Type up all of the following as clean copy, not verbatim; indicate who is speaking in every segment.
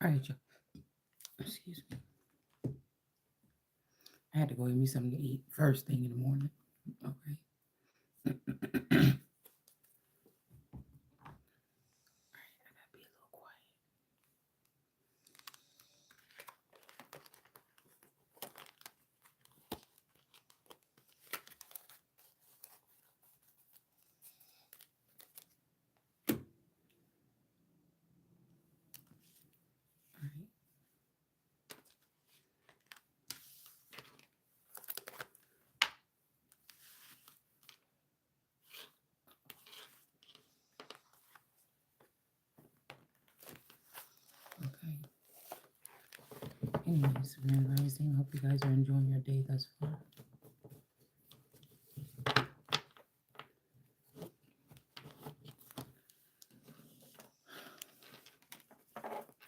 Speaker 1: All right, y'all. Excuse me. I had to go get me something to eat first thing in the morning. Okay. I gotta be a little quiet. All right. Okay. Anyways, Grand Rising. Hope you guys are enjoying your day thus far.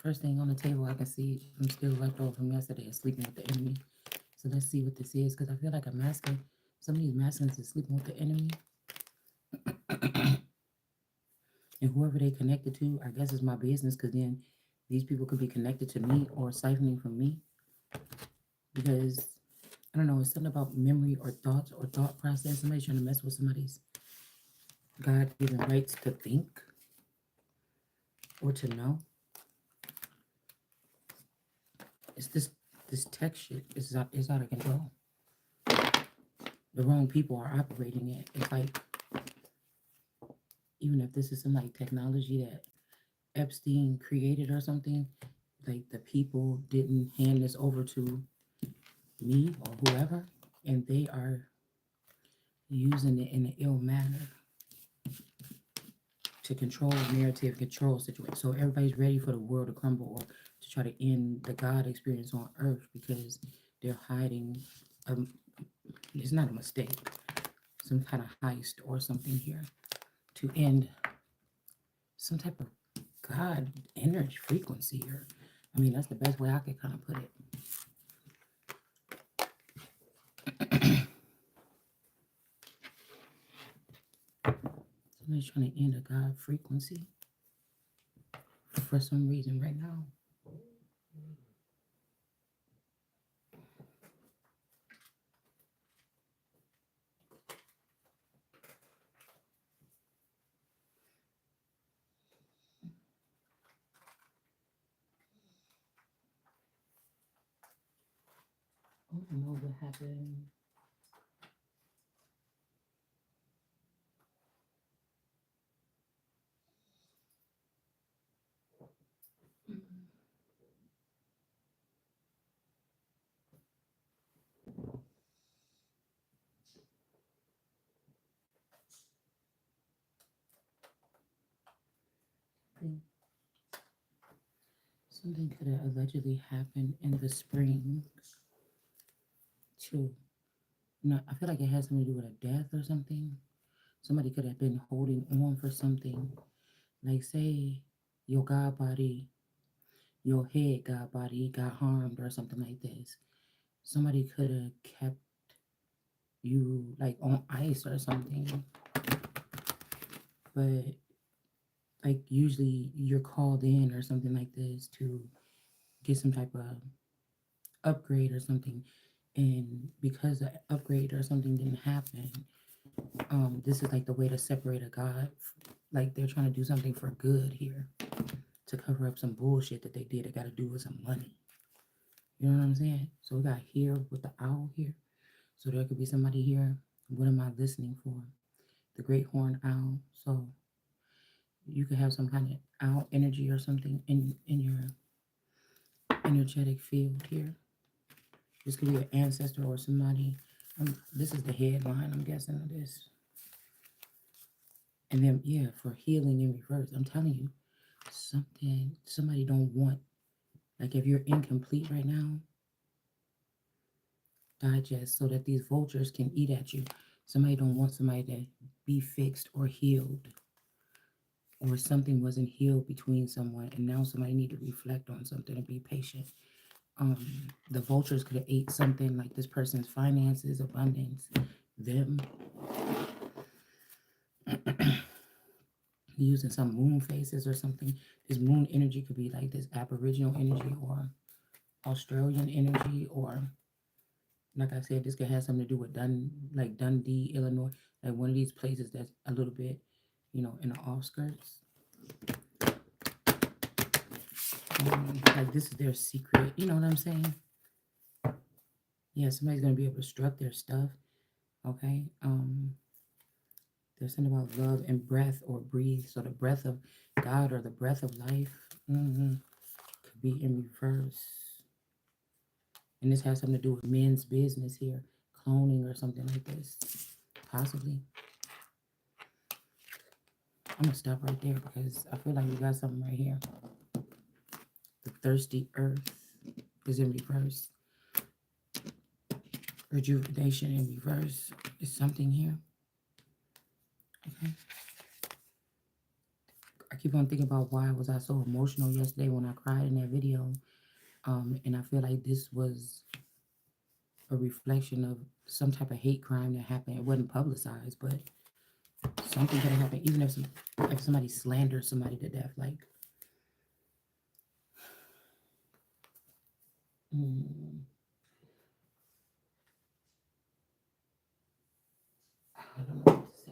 Speaker 1: First thing on the table, I can see I'm still left over from yesterday is sleeping with the enemy. So let's see what this is, because I feel like a masculine, some of these masculines is sleeping with the enemy. And whoever they connected to, I guess it's my business, because then these people could be connected to me or siphoning from me. Because I don't know, it's something about memory or thoughts or thought process. Somebody's trying to mess with somebody's God given rights to think or to know. It's this tech shit is out of control. The wrong people are operating it. It's like, even if this is some like technology that Epstein created or something, like the people didn't hand this over to me or whoever, and they are using it in an ill manner to control narrative, control situation. So everybody's ready for the world to crumble or to try to end the God experience on earth because they're hiding. It's not a mistake, some kind of heist or something here to end some type of God energy frequency. Or, I mean, that's the best way I could kind of put it. Somebody's trying to end a God frequency for some reason right now. I don't know what happened. Something could have allegedly happened in the spring too. No, I feel like it has something to do with a death or something. Somebody could have been holding on for something. Like say your God body, your head God body got harmed or something like this. Somebody could have kept you like on ice or something. But like usually you're called in or something like this to get some type of upgrade or something. And because the upgrade or something didn't happen, this is like the way to separate a God. Like they're trying to do something for good here to cover up some bullshit that they did. It got to do with some money. You know what I'm saying? So we got here with the owl here. So there could be somebody here. What am I listening for? The great horned owl. So you could have some kind of owl energy or something in your energetic field here. This could be an ancestor or somebody. This is the headline, I'm guessing, of this. And then, yeah, for healing in reverse, I'm telling you, somebody don't want, like if you're incomplete right now, digest so that these vultures can eat at you. Somebody don't want somebody to be fixed or healed, or something wasn't healed between someone, and now somebody need to reflect on something and be patient. The vultures could have ate something like this person's finances, abundance, them. using some moon phases or something. This moon energy could be like this Aboriginal energy or Australian energy, or like I said, this could have something to do with like Dundee, Illinois, like one of these places that's a little bit, in the outskirts. Like this is their secret. You know what I'm saying? Yeah, somebody's gonna be able to strut their stuff. Okay. There's something about love and breath or breathe. So the breath of God or the breath of life could be in reverse. And this has something to do with men's business here, cloning or something like this, possibly. I'm gonna stop right there because I feel like we got something right here. The thirsty earth is in reverse. Rejuvenation in reverse is something here. Okay. I keep on thinking about why was I so emotional yesterday when I cried in that video. And I feel like this was a reflection of some type of hate crime that happened. It wasn't publicized, but something could have happened. Even if somebody slandered somebody to death, like mm, I don't know what to say.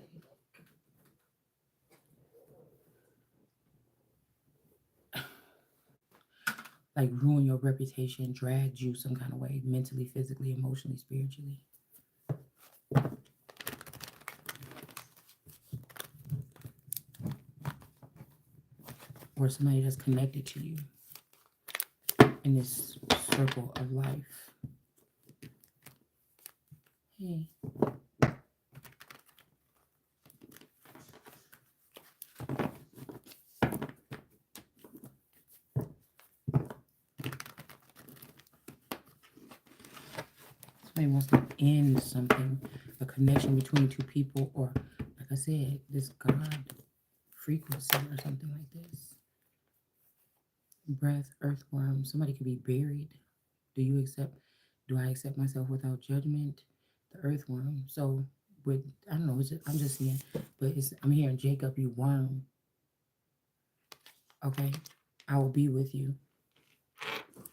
Speaker 1: Like ruin your reputation, dragged you some kind of way, mentally, physically, emotionally, spiritually. Or somebody that's connected to you in this circle of life. Hey. Somebody wants to end something, a connection between two people, or like I said, this God frequency or something like this. Breath, earthworm, somebody could be buried. Do you accept? Do I accept myself without judgment? The earthworm. So, with I don't know. I'm just seeing, but I'm hearing Jacob, you worm. Okay, I will be with you.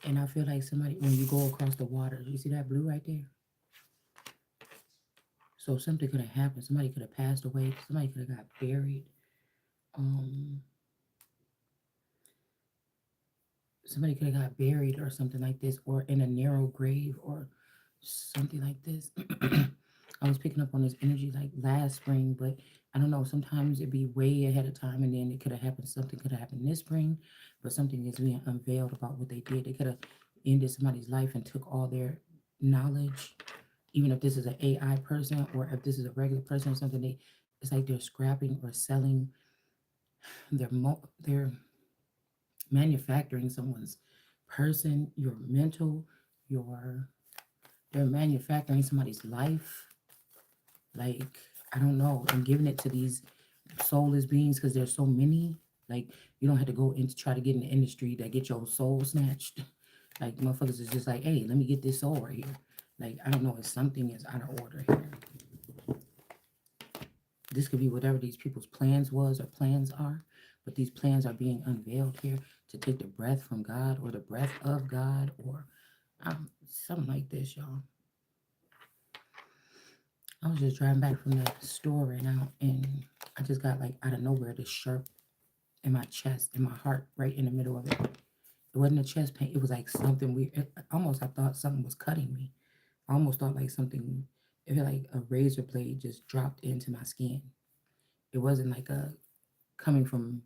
Speaker 1: And I feel like somebody when you go across the water, you see that blue right there. So something could have happened. Somebody could have passed away. Somebody could have got buried. Um, somebody could have got buried or something like this, or in a narrow grave or something like this. I was picking up on this energy like last spring, but I don't know. Sometimes it'd be way ahead of time, and then it could have happened. Something could have happened this spring, but something is being unveiled about what they did. They could have ended somebody's life and took all their knowledge, even if this is an AI person or if this is a regular person or something. It's like they're scrapping or selling their manufacturing someone's person, your mental, your they're manufacturing somebody's life. Like, I don't know, and giving it to these soulless beings because there's so many. Like, you don't have to go in to try to get in the industry that get your soul snatched. Like, motherfuckers is just like, hey, let me get this soul right here. Like, I don't know if something is out of order here. This could be whatever these people's plans was or plans are, but these plans are being unveiled here to take the breath from God or the breath of God or something like this, y'all. I was just driving back from the store right now, and I just got like out of nowhere this sharp in my chest, in my heart, right in the middle of it. It wasn't a chest pain. It was like something weird. Almost, I thought something was cutting me. I almost thought like something, it felt like a razor blade just dropped into my skin. It wasn't like a coming from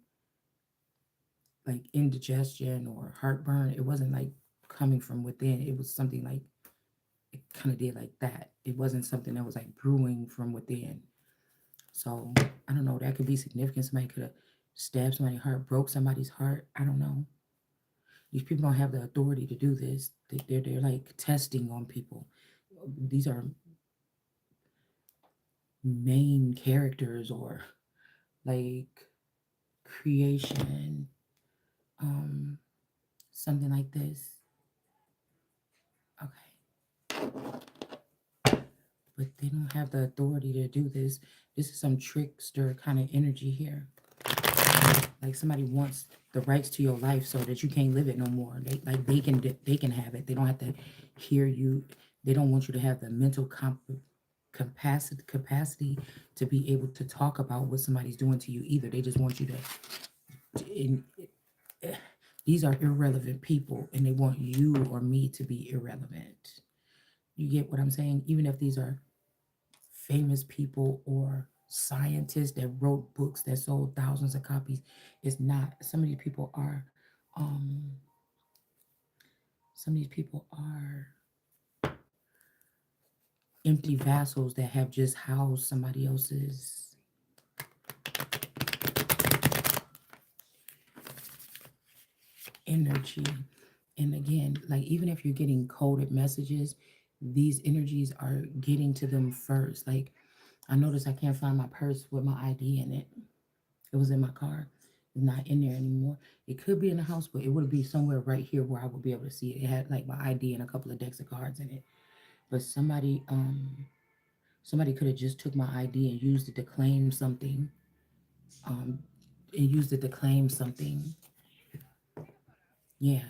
Speaker 1: like indigestion or heartburn. It wasn't like coming from within. It was something like it kind of did like that. It wasn't something that was like brewing from within. So I don't know. That could be significant. Somebody could have stabbed somebody's heart, broke somebody's heart. I don't know. These people don't have the authority to do this. They're like testing on people. These are main characters or like creation, um, something like this. Okay. But they don't have the authority to do this. This is some trickster kind of energy here. Like somebody wants the rights to your life so that you can't live it no more. They can have it. They don't have to hear you. They don't want you to have the mental capacity to be able to talk about what somebody's doing to you either. They just want you to these are irrelevant people and they want you or me to be irrelevant. You get what I'm saying? Even if these are famous people or scientists that wrote books that sold thousands of copies, it's not. Um some of these people are empty vessels that have just housed somebody else's energy. And again, like even if you're getting coded messages, these energies are getting to them first. Like I noticed I can't find my purse with my ID in it. It was in my car. It's not in there anymore. It could be in the house, but it would be somewhere right here where I would be able to see it. It had like my ID and a couple of decks of cards in it. But somebody could have just took my ID and used it to claim something. Um, and used it to claim something. Yeah,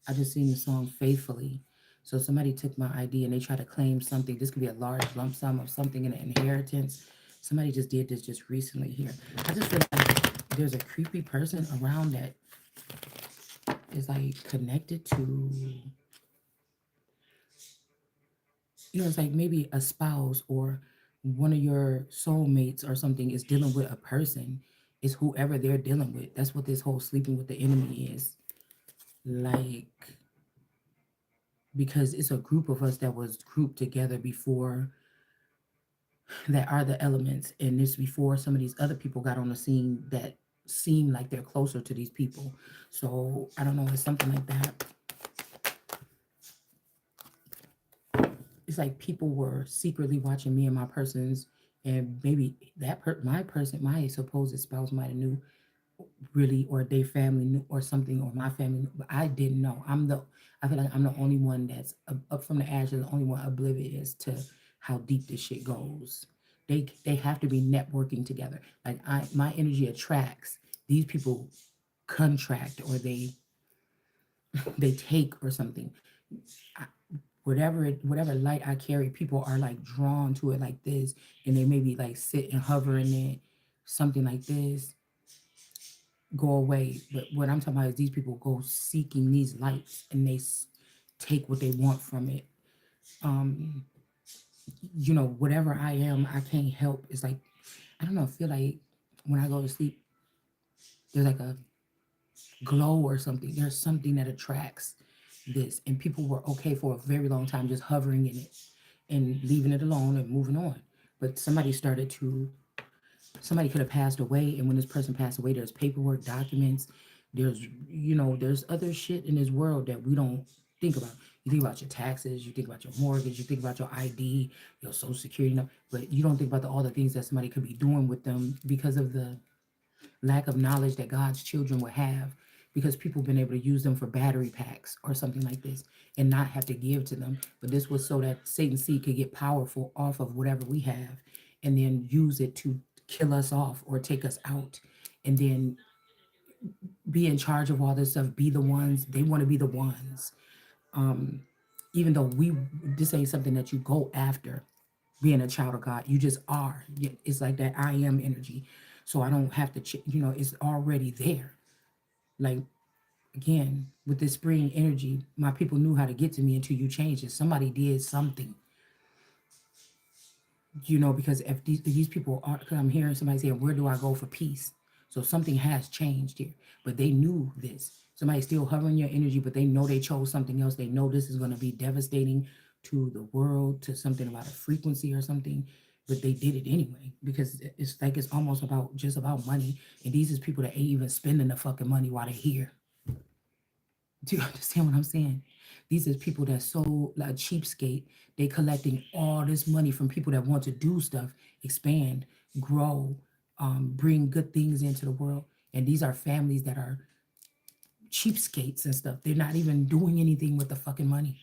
Speaker 1: I just seen the song "Faithfully." So somebody took my ID and they tried to claim something. This could be a large lump sum of something in an inheritance. Somebody just did this just recently here. I just feel like there's a creepy person around that is like connected to, it's like maybe a spouse or one of your soulmates or something is dealing with a person. It's whoever they're dealing with. That's what this whole sleeping with the enemy is. Like because it's a group of us that was grouped together before that are the elements and this before some of these other people got on the scene that seem like they're closer to these people. So I don't know, it's something like that. It's like people were secretly watching me and my persons, and maybe my person, my supposed spouse might have knew really, or their family knew or something, or my family knew, but I didn't know. I feel like I'm the only one that's up from the ashes, the only one oblivious to how deep this shit goes. They have to be networking together. Like my energy attracts these people, contract, or they take or something. I, whatever light I carry, people are like drawn to it like this, and they maybe like sit and hover in it, something like this, go away. But what I'm talking about is these people go seeking these lights and they take what they want from it. Um, whatever I am, I can't help. It's like, I don't know, I feel like when I go to sleep, there's like a glow or something. There's something that attracts this. And people were okay for a very long time just hovering in it and leaving it alone and moving on. But somebody could have passed away, and when this person passed away, there's paperwork, documents, there's other shit in this world that we don't think about. You think about your taxes, you think about your mortgage, you think about your ID, your social security number, but you don't think about all the things that somebody could be doing with them because of the lack of knowledge that God's children would have, because people have been able to use them for battery packs or something like this and not have to give to them. But this was so that Satan's seed could get powerful off of whatever we have and then use it to kill us off or take us out, and then be in charge of all this stuff, be the ones, they want to be the ones. Um, Even though this ain't something that you go after being a child of God, you just are. It's like that I am energy. So I don't have to, it's already there. Like, again, with this spring energy, my people knew how to get to me until you changed it. Somebody did something, because if these people are, because I'm hearing somebody saying, where do I go for peace? So something has changed here, but they knew this. Somebody's still hovering your energy, but they know they chose something else. They know this is going to be devastating to the world, to something about a frequency or something, but they did it anyway because it's like it's almost about just about money. And these is people that ain't even spending the fucking money while they're here. Do you understand what I'm saying? These are people that so like cheapskate. They collecting all this money from people that want to do stuff, expand, grow, bring good things into the world. And these are families that are cheapskates and stuff. They're not even doing anything with the fucking money.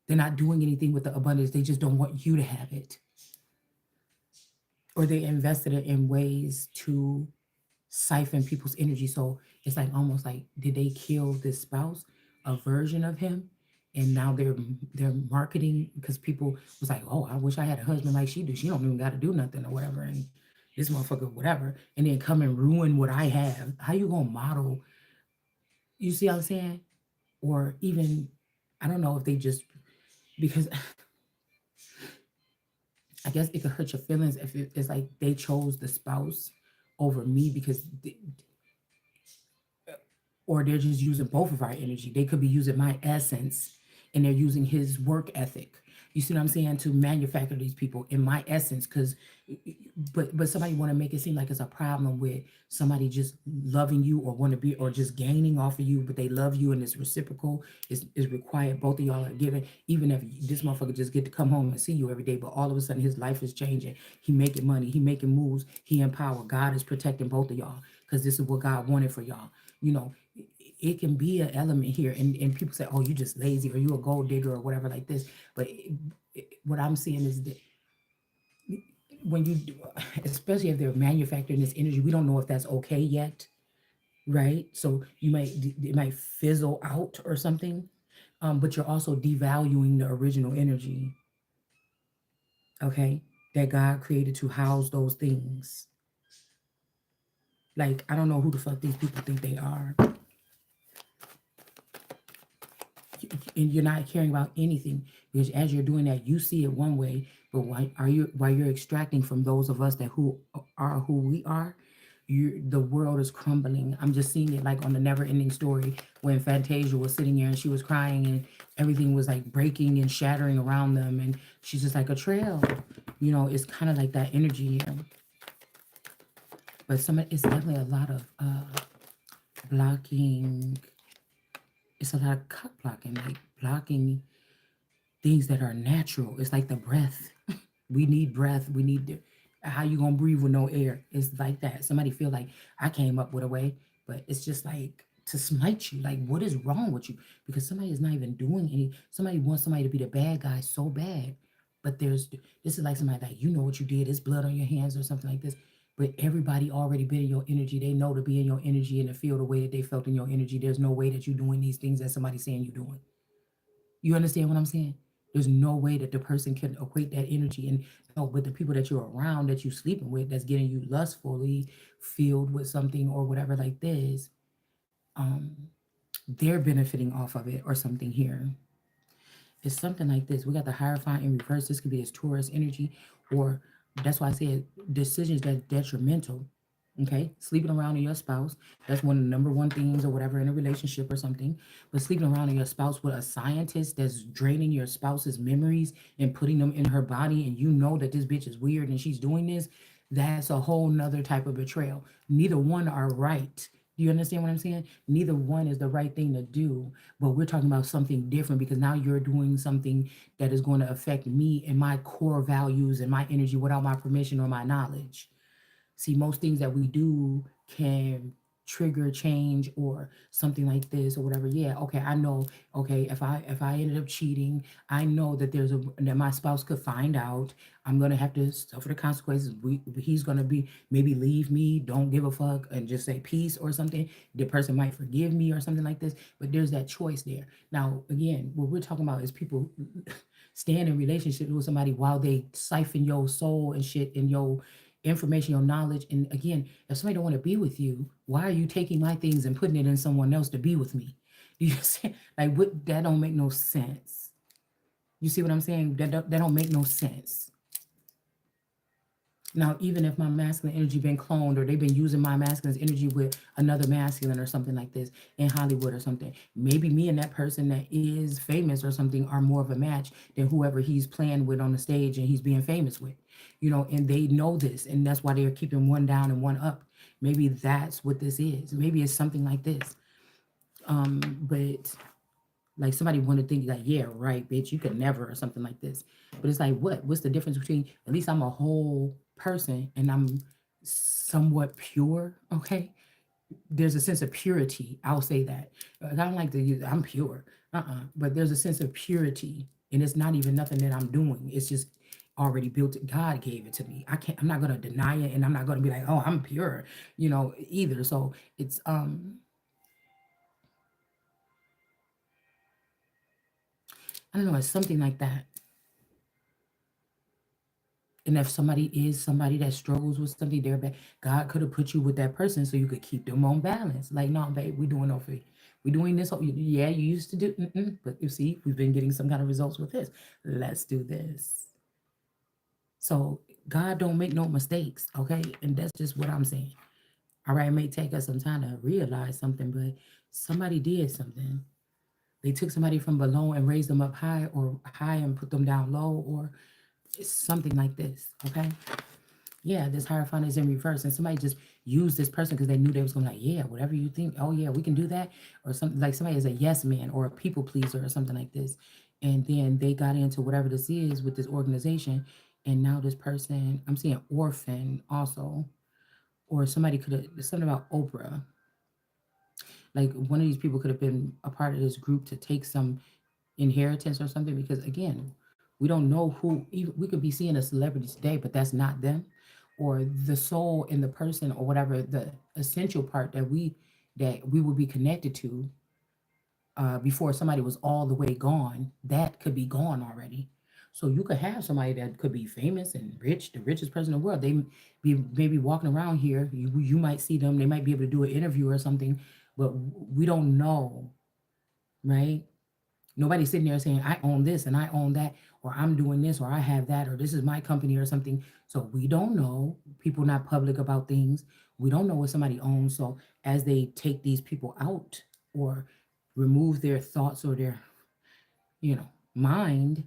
Speaker 1: They're not doing anything with the abundance. They just don't want you to have it. Or they invested it in ways to siphon people's energy. So it's like almost like, did they kill this spouse, a version of him, and now they're marketing because people was like, oh, I wish I had a husband like she do. She don't even got to do nothing or whatever, and this motherfucker whatever, and then come and ruin what I have. How you gonna model? You see what I'm saying? Or even, I don't know if they just because I guess it could hurt your feelings if it's like they chose the spouse over me because or they're just using both of our energy. They could be using my essence and they're using his work ethic. You see what I'm saying? To manufacture these people in my essence, because but somebody want to make it seem like it's a problem with somebody just loving you or want to be or just gaining off of you, but they love you and it's reciprocal. Is required. Both of y'all are giving. Even if this motherfucker just get to come home and see you every day, but all of a sudden his life is changing. He making money. He making moves. He empowered. God is protecting both of y'all because this is what God wanted for y'all. You know, it can be an element here and people say, oh, you just lazy or you a gold digger or whatever like this, but what I'm seeing is that when you especially if they're manufacturing this energy, we don't know if that's okay yet, right? So you might it might fizzle out or something, but you're also devaluing the original energy, okay, that God created to house those things. Like, I don't know who the fuck these people think they are, and you're not caring about anything because as you're doing that, you see it one way, but why you're extracting from those of us that who are who we are, the world is crumbling. I'm just seeing it like on the never ending story when Fantasia was sitting there and she was crying and everything was like breaking and shattering around them and she's just like a trail. It's kind of like that energy here. But it's definitely a lot of blocking. It's a lot of cut blocking, like blocking things that are natural. It's like the breath. We need breath. We need how you gonna breathe with no air. It's like that. Somebody feel like I came up with a way, but it's just like to smite you. Like, what is wrong with you? Because somebody is not even doing any. Somebody wants somebody to be the bad guy so bad, but this is like somebody like what you did. It's blood on your hands or something like this. But everybody already been in your energy. They know to be in your energy and to feel the way that they felt in your energy. There's no way that you're doing these things that somebody's saying you're doing. You understand what I'm saying? There's no way that the person can equate that energy. And no, but the people that you're around, that you're sleeping with, that's getting you lustfully filled with something or whatever like this, um, they're benefiting off of it or something here. It's something like this. We got the Hierophant in reverse. This could be this Taurus energy, or that's why I said decisions that detrimental. Okay, sleeping around in your spouse. That's one of the number one things or whatever in a relationship or something. But sleeping around in your spouse with a scientist that's draining your spouse's memories and putting them in her body, and you know that this bitch is weird and she's doing this, that's a whole nother type of betrayal. Neither one are right. Do you understand what I'm saying? Neither one is the right thing to do, but we're talking about something different because now you're doing something that is going to affect me and my core values and my energy without my permission or my knowledge. See, most things that we do can trigger change or something like this or whatever. Yeah, okay, I know. Okay, if I ended up cheating, I know that that my spouse could find out. I'm gonna have to suffer the consequences. He's gonna be maybe leave me, don't give a fuck, and just say peace or something. The person might forgive me or something like this. But there's that choice there. Now, again, what we're talking about is people staying in relationship with somebody while they siphon your soul and shit and your information, your knowledge. And again, if somebody don't want to be with you, why are you taking my things and putting it in someone else to be with me? Do you see? Like, what? That don't make no sense. You see what I'm saying? That don't make no sense. Now, even if my masculine energy been cloned or they've been using my masculine energy with another masculine or something like this in Hollywood or something, maybe me and that person that is famous or something are more of a match than whoever he's playing with on the stage and he's being famous with, and they know this and that's why they're keeping one down and one up. Maybe that's what this is. Maybe it's something like this. But like somebody want to think like, yeah, right, bitch, you could never or something like this. But it's like, what's the difference between at least I'm a whole person and I'm somewhat pure, okay? There's a sense of purity. I'll say that. I don't like to use I'm pure. But there's a sense of purity. And it's not even nothing that I'm doing. It's just already built it. God gave it to me. I'm not gonna deny it, and I'm not gonna be like, oh, I'm pure, either. So it's I don't know, it's something like that. And if somebody is somebody that struggles with something, they're bad. God could have put you with that person so you could keep them on balance. Like, no, babe, we doing okay. We doing this. Yeah, you used to do, but you see, we've been getting some kind of results with this. Let's do this. So God don't make no mistakes, okay? And that's just what I'm saying. All right, it may take us some time to realize something, but somebody did something. They took somebody from below and raised them up high, or high and put them down low, or something like this, okay? Yeah, this hierophant is in reverse, and somebody just used this person because they knew they was gonna like, yeah, whatever you think, oh yeah, we can do that, or something like somebody is a yes man or a people pleaser or something like this, and then they got into whatever this is with this organization, and now this person, I'm seeing orphan also, or somebody could have something about Oprah, like one of these people could have been a part of this group to take some inheritance or something because again we don't know who even, we could be seeing a celebrity today but that's not them or the soul in the person or whatever the essential part that we would be connected to before somebody was all the way gone that could be gone already. So you could have somebody that could be famous and rich, the richest person in the world. They be maybe walking around here, you might see them, they might be able to do an interview or something, but we don't know, right? Nobody's sitting there saying, I own this and I own that, or I'm doing this, or I have that, or this is my company or something. So we don't know. People not public about things. We don't know what somebody owns. So as they take these people out or remove their thoughts or their, mind,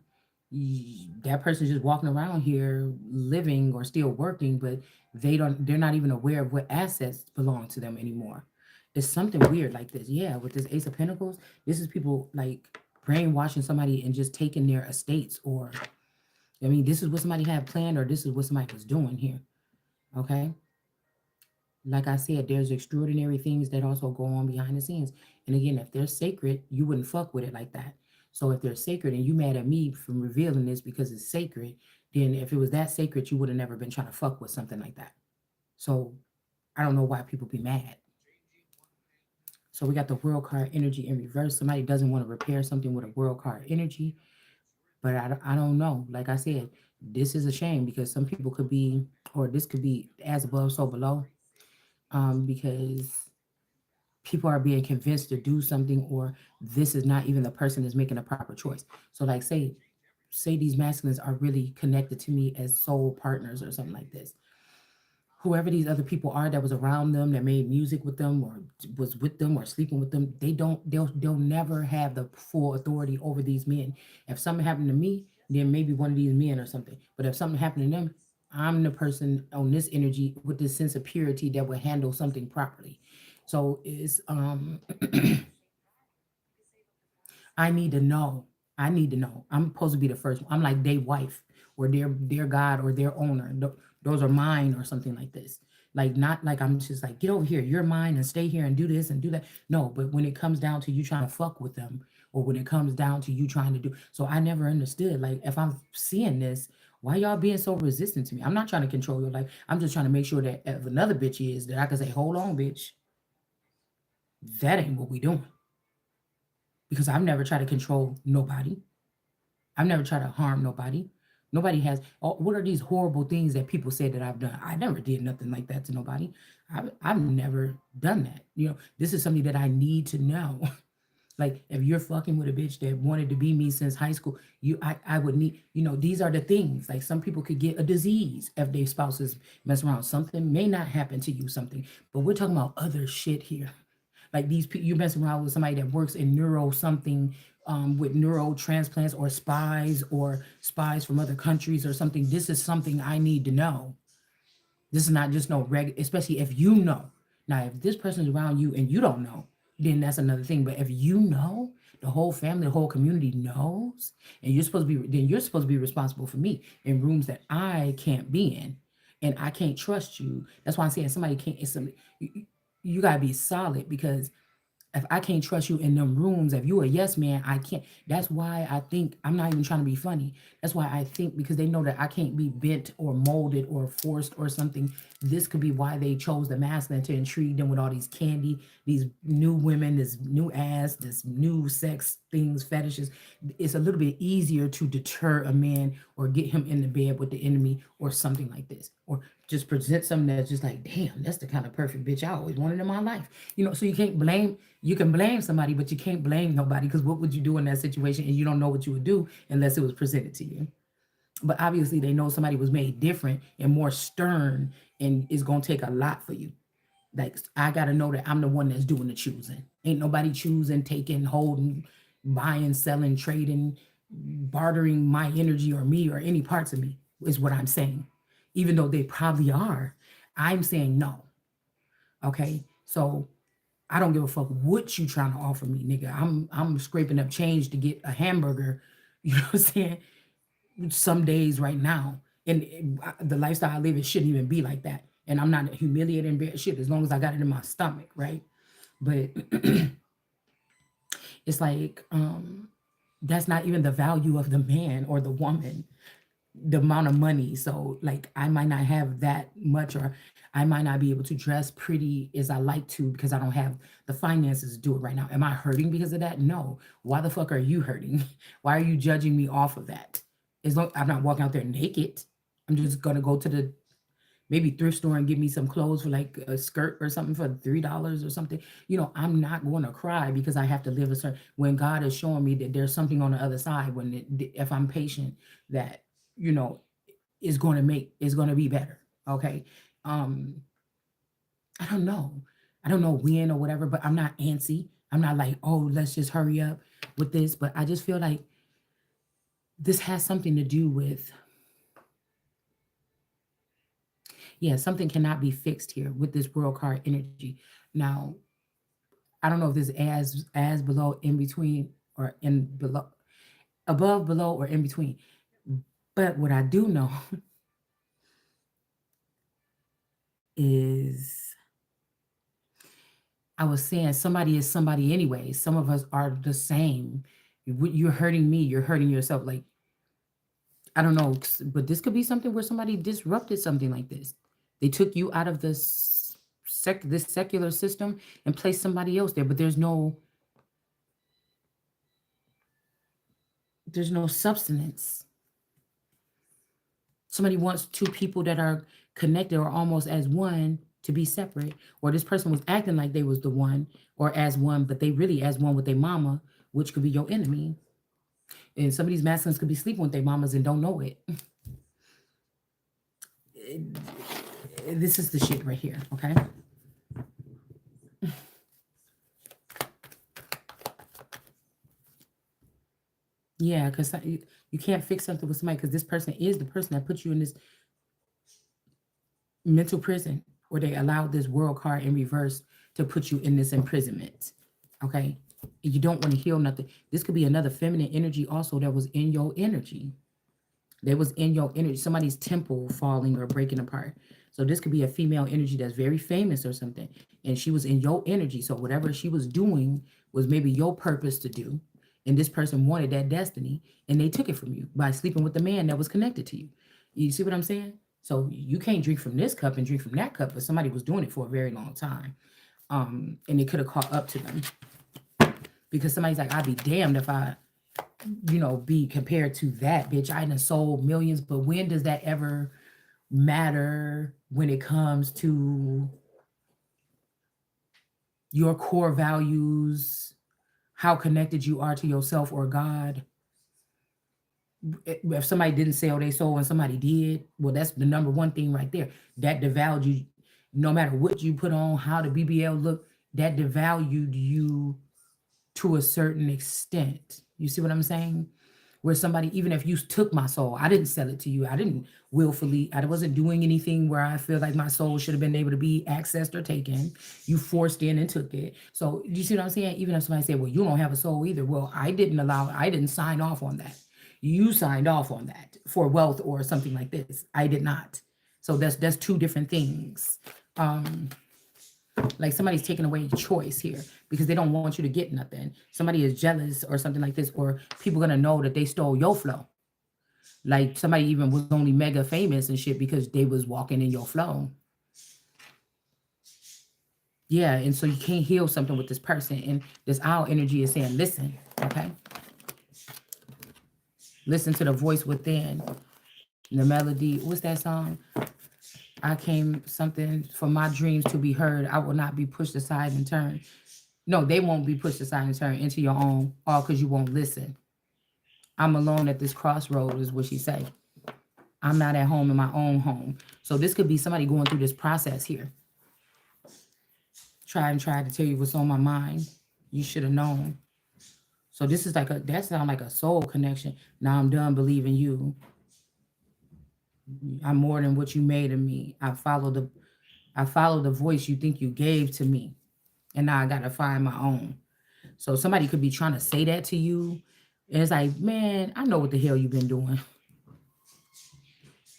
Speaker 1: that person's just walking around here living or still working, but they're not even aware of what assets belong to them anymore. It's something weird like this. Yeah, with this Ace of Pentacles, this is people like brainwashing somebody and just taking their estates, or I mean, this is what somebody had planned, or this is what somebody was doing here. Okay. Like I said, there's extraordinary things that also go on behind the scenes. And again, if they're sacred, you wouldn't fuck with it like that. So if they're sacred and you mad at me from revealing this because it's sacred, then if it was that sacred, you would have never been trying to fuck with something like that. So I don't know why people be mad. So we got the world card energy in reverse. Somebody doesn't want to repair something with a world card energy, but I don't know. Like I said, this is a shame because some people could be, or this could be as above, so below, because people are being convinced to do something, or this is not even the person that's making a proper choice. So like say these masculines are really connected to me as soul partners or something like this. Whoever these other people are that was around them, that made music with them or was with them or sleeping with them, they'll never have the full authority over these men. If something happened to me, then maybe one of these men or something. But if something happened to them, I'm the person on this energy with this sense of purity that will handle something properly. So it's I need to know. I need to know. I'm supposed to be the first one. I'm like their wife or their God or their owner. Those are mine or something like this. Like not like I'm just like, get over here, you're mine and stay here and do this and do that. No, but when it comes down to you trying to fuck with them, or when it comes down to you trying to do, so I never understood. Like if I'm seeing this, why y'all being so resistant to me? I'm not trying to control your life. I'm just trying to make sure that if another bitch is, that I can say, hold on, bitch, that ain't what we doing. Because I've never tried to control nobody. I've never tried to harm nobody. Nobody has. Oh, what are these horrible things that people say that I've done? I never did nothing like that to nobody. I've never done that. This is something that I need to know. Like if you're fucking with a bitch that wanted to be me since high school, I would need, these are the things. Like some people could get a disease if their spouses mess around. Something may not happen to you, something, but we're talking about other shit here. Like these people, you messing around with somebody that works in neuro something, with neuro transplants or spies from other countries or something. This is something I need to know. This is not just no regular, especially if you know. Now, if this person is around you and you don't know, then that's another thing. But if you know, the whole family, the whole community knows, and you're supposed to be responsible for me in rooms that I can't be in, and I can't trust you. That's why I'm saying somebody can't. You gotta be solid because If I can't trust you in them rooms, if you a yes man, I can't. That's why I think I'm not even trying to be funny. That's why I think because they know that I can't be bent or molded or forced or something. This could be why they chose the masculine to intrigue them with all these candy, these new women, this new ass, this new sex things, fetishes. It's a little bit easier to deter a man or get him in the bed with the enemy or something like this, or just present something that's just like, damn, that's the kind of perfect bitch I always wanted in my life. So you can't blame. You can blame somebody, but you can't blame nobody because what would you do in that situation? And you don't know what you would do unless it was presented to you. But obviously, they know somebody was made different and more stern, and it's gonna take a lot for you. Like I gotta know that I'm the one that's doing the choosing. Ain't nobody choosing, taking, holding, buying, selling, trading, bartering my energy or me or any parts of me is what I'm saying. Even though they probably are, I'm saying no. Okay, so I don't give a fuck what you trying to offer me, nigga. I'm scraping up change to get a hamburger. You know what I'm saying? Some days right now, and the lifestyle I live, it shouldn't even be like that. And I'm not humiliated and shit as long as I got it in my stomach, right? But it's like that's not even the value of the man or the woman, the amount of money. So like I might not have that much, or I might not be able to dress pretty as I like to because I don't have the finances to do it right now. Am I hurting because of that? No. Why the fuck are you hurting? Why are you judging me off of that? As long I'm not walking out there naked, I'm just gonna go to the maybe thrift store and get me some clothes for like a skirt or something for $3 or something. I'm not going to cry because I have to live a certain. When God is showing me that there's something on the other side, if I'm patient, that you know is going to be better. Okay, um, I don't know, I don't know when or whatever, but I'm not antsy. I'm not like, oh, let's just hurry up with this. But I just feel like this has something to do with, yeah, something cannot be fixed here with this world card energy. Now, I don't know if this as below, in between, or in below, above, below, or in between. But what I do know is I was saying somebody is somebody anyway. Some of us are the same. You're hurting me, you're hurting yourself. Like, I don't know, but this could be something where somebody disrupted something like this. They took you out of this secular system and placed somebody else there, but there's no substance. Somebody wants two people that are connected or almost as one to be separate, or this person was acting like they was the one or as one, but they really as one with their mama, which could be your enemy. And some of these masculines could be sleeping with their mamas and don't know it. This is the shit right here, okay? Yeah, because you can't fix something with somebody because this person is the person that put you in this mental prison, or they allowed this world card in reverse to put you in this imprisonment. Okay. You don't want to heal nothing. This could be another feminine energy also that was in your energy. That was in your energy. Somebody's temple falling or breaking apart. So this could be a female energy that's very famous or something. And she was in your energy. So whatever she was doing was maybe your purpose to do. And this person wanted that destiny and they took it from you by sleeping with the man that was connected to you. You see what I'm saying? So you can't drink from this cup and drink from that cup, but somebody was doing it for a very long time. And it could have caught up to them. Because somebody's like, I'd be damned if I, be compared to that bitch. I done sold millions, but when does that ever matter when it comes to your core values, how connected you are to yourself or God? If somebody didn't sell their soul and somebody did, well, that's the number one thing right there. That devalued you. No matter what you put on, how the BBL look, that devalued you to a certain extent. You see what I'm saying? Where somebody, even if you took my soul, I didn't sell it to you. I didn't willfully, I wasn't doing anything where I feel like my soul should have been able to be accessed or taken. You forced in and took it. So you see what I'm saying? Even if somebody said, well, you don't have a soul either. Well, I didn't sign off on that. You signed off on that for wealth or something like this. I did not. So that's two different things. Um, Like somebody's taking away choice here because they don't want you to get nothing. Somebody is jealous or something like this, or people gonna know that they stole your flow. Like somebody even was only mega famous and shit because they was walking in your flow. Yeah, and so you can't heal something with this person. And this owl energy is saying, listen, okay? Listen to the voice within. The melody, what's that song? I came something for my dreams to be heard. I will not be pushed aside and turned. No, they won't be pushed aside and turned into your own, all because you won't listen. I'm alone at this crossroad, is what she say. I'm not at home in my own home. So this could be somebody going through this process here. Try to tell you what's on my mind. You should have known. So this is like that sounds like a soul connection. Now I'm done believing you. I'm more than what you made of me. I follow the voice you think you gave to me. And now I gotta find my own. So somebody could be trying to say that to you. And it's like, man, I know what the hell you've been doing.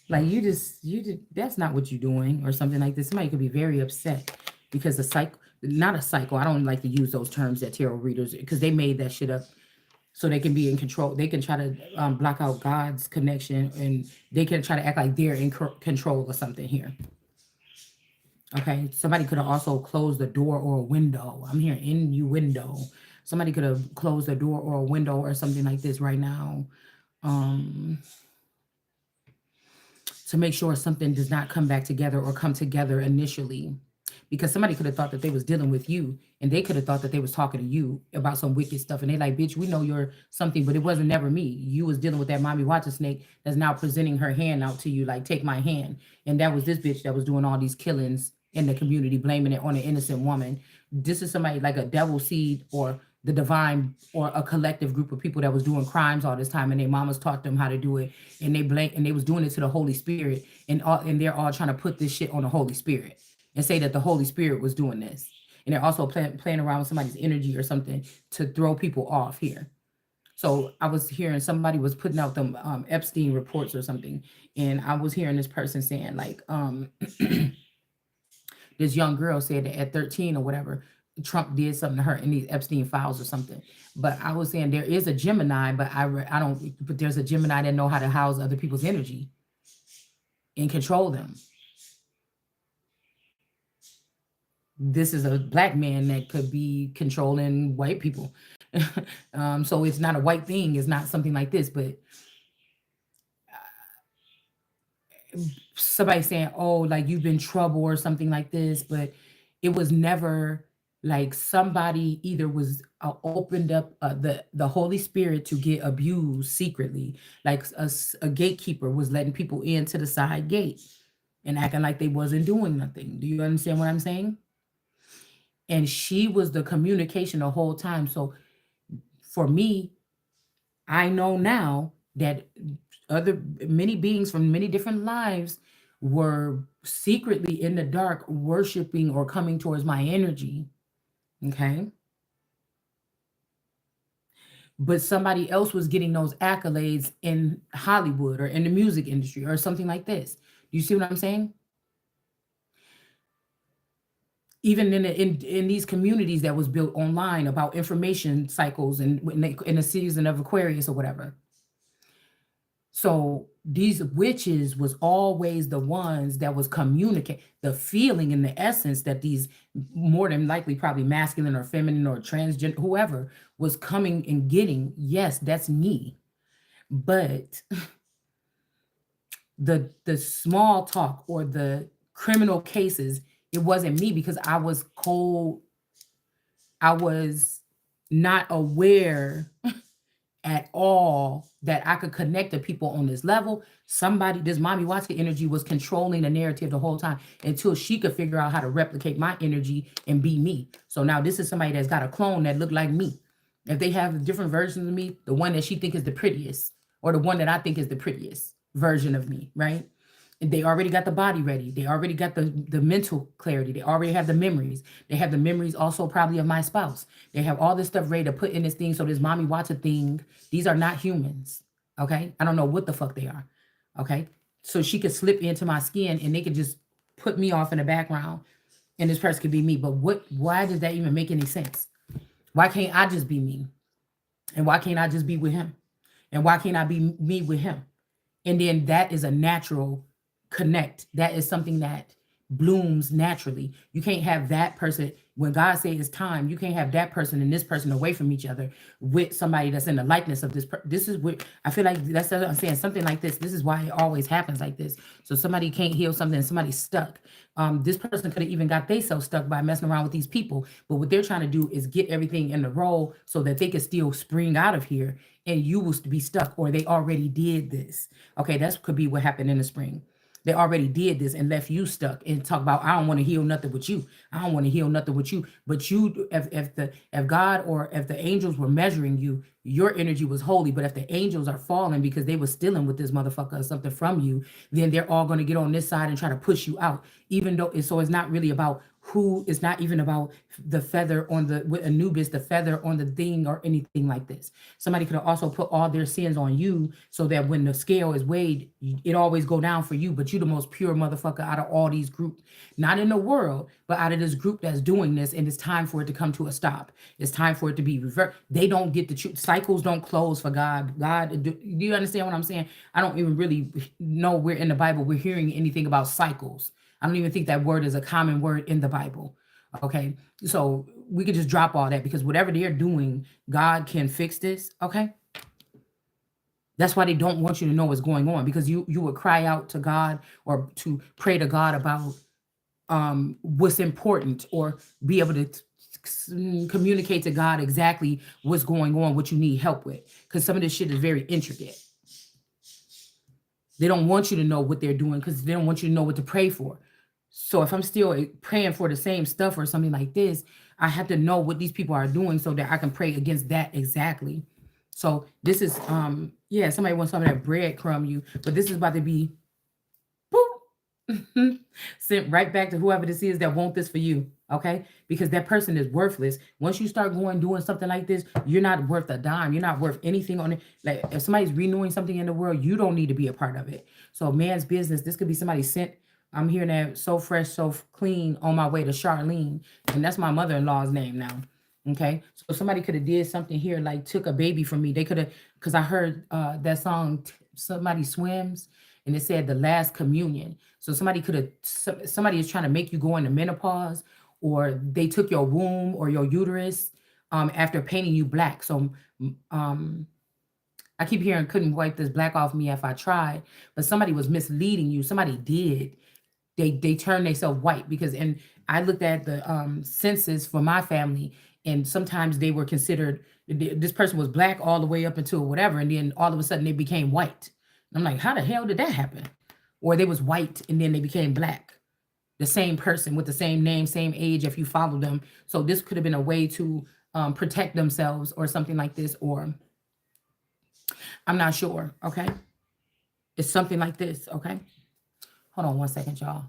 Speaker 1: Like you did that's not what you're doing or something like this. Somebody could be very upset because a cycle, not a cycle. I don't like to use those terms that tarot readers because they made that shit up so they can be in control. They can try to block out God's connection and they can try to act like they're in control or something here. Okay, somebody could have also closed the door or a window. I'm hearing innuendo. Somebody could have closed a door or a window or something like this right now. Um, to make sure something does not come back together or come together initially, because somebody could have thought that they was dealing with you and they could have thought that they was talking to you about some wicked stuff and they like, bitch, we know you're something, but it wasn't never me. You was dealing with that mommy water snake that's now presenting her hand out to you like, take my hand. And that was this bitch that was doing all these killings in the community, blaming it on an innocent woman. This is somebody like a devil seed or the divine or a collective group of people that was doing crimes all this time and their mamas taught them how to do it and they blame and they was doing it to the Holy Spirit and they're all trying to put this shit on the Holy Spirit and say that the Holy Spirit was doing this. And they're also playing around with somebody's energy or something to throw people off here. So I was hearing somebody was putting out them Epstein reports or something, and I was hearing this person saying like, this young girl said that at 13 or whatever, Trump did something to her in these Epstein files or something. But I was saying there is a Gemini, but I don't. But there's a Gemini that know how to house other people's energy and control them. This is a black man that could be controlling white people. So it's not a white thing. It's not something like this. But somebody saying, "Oh, like you've been trouble or something like this," but it was never like somebody either was opened up the Holy Spirit to get abused secretly, like a gatekeeper was letting people into the side gate and acting like they wasn't doing nothing. Do you understand what I'm saying? And she was the communication the whole time. So for me, I know now that other many beings from many different lives were secretly in the dark worshiping or coming towards my energy. Okay. But somebody else was getting those accolades in Hollywood or in the music industry or something like this. Do you see what I'm saying? Even in these communities that was built online about information cycles and in the season of Aquarius or whatever. So these witches was always the ones that was communicate the feeling and the essence that these more than likely probably masculine or feminine or transgender whoever was coming and getting. Yes, that's me. But the small talk or the criminal cases, it wasn't me because I was not aware at all that I could connect to people on this level. Somebody, this mommy Watson energy was controlling the narrative the whole time until she could figure out how to replicate my energy and be me. So now this is somebody that's got a clone that look like me. If they have different versions of me, the one that she think is the prettiest or the one that I think is the prettiest version of me, right? They already got the body ready. They already got the mental clarity. They already have the memories. They have the memories also probably of my spouse. They have all this stuff ready to put in this thing. So this mommy Watson thing, these are not humans. Okay. I don't know what the fuck they are. Okay. So she could slip into my skin and they could just put me off in the background and this person could be me. But why does that even make any sense? Why can't I just be me? And why can't I just be with him? And why can't I be me with him? And then that is a natural connect. That is something that blooms naturally. You can't have that person when God says it's time. You can't have that person and this person away from each other with somebody that's in the likeness of this. This is what I feel like. That's what I'm saying. Something like this. This is why it always happens like this. So somebody can't heal something. And somebody's stuck. This person could have even got themselves stuck by messing around with these people. But what they're trying to do is get everything in the roll so that they can still spring out of here, and you will be stuck, or they already did this. Okay, that could be what happened in the spring. They already did this and left you stuck and talk about, I don't want to heal nothing with you. I don't want to heal nothing with you. But you, if God or if the angels were measuring you, your energy was holy. But if the angels are falling because they were stealing with this motherfucker or something from you, then they're all going to get on this side and try to push you out. Even though so it's not really about who, it's not even about the feather on the with Anubis, the feather on the thing or anything like this. Somebody could have also put all their sins on you so that when the scale is weighed, it always go down for you. But you the most pure motherfucker out of all these groups, not in the world, but out of this group that's doing this. And it's time for it to come to a stop. It's time for it to be reversed. They don't get the truth. Cycles don't close for God. Do you understand what I'm saying? I don't even really know where in the Bible we're hearing anything about cycles. I don't even think that word is a common word in the Bible. Okay. So we could just drop all that because whatever they're doing, God can fix this. Okay. That's why they don't want you to know what's going on, because you would cry out to God or to pray to God about what's important, or be able to communicate to God exactly what's going on, what you need help with. Because some of this shit is very intricate. They don't want you to know what they're doing because they don't want you to know what to pray for. So if I'm still praying for the same stuff or something like this, I have to know what these people are doing so that I can pray against that exactly. So this is yeah, somebody wants some of that breadcrumb you, but this is about to be boop, sent right back to whoever this is that want this for you. Okay, because that person is worthless. Once you start going doing something like this, you're not worth a dime. You're not worth anything on it. Like if somebody's renewing something in the world, you don't need to be a part of it. So man's business. This could be somebody sent. I'm hearing that so fresh, so clean on my way to Charlene, and that's my mother-in-law's name now. Okay, so somebody could have did something here, like took a baby from me. They could have, because I heard that song, somebody swims, and it said the last communion. So somebody could have, somebody is trying to make you go into menopause, or they took your womb or your uterus after painting you black. So I keep hearing couldn't wipe this black off me if I tried, but somebody was misleading you. Somebody did. They turned themselves white because, and I looked at the census for my family, and sometimes they were considered, this person was black all the way up until whatever, and then all of a sudden they became white. And I'm like, how the hell did that happen? Or they was white and then they became black. The same person with the same name, same age, if you follow them. So this could have been a way to protect themselves or something like this, or I'm not sure. Okay. It's something like this. Okay. Hold on one second, y'all.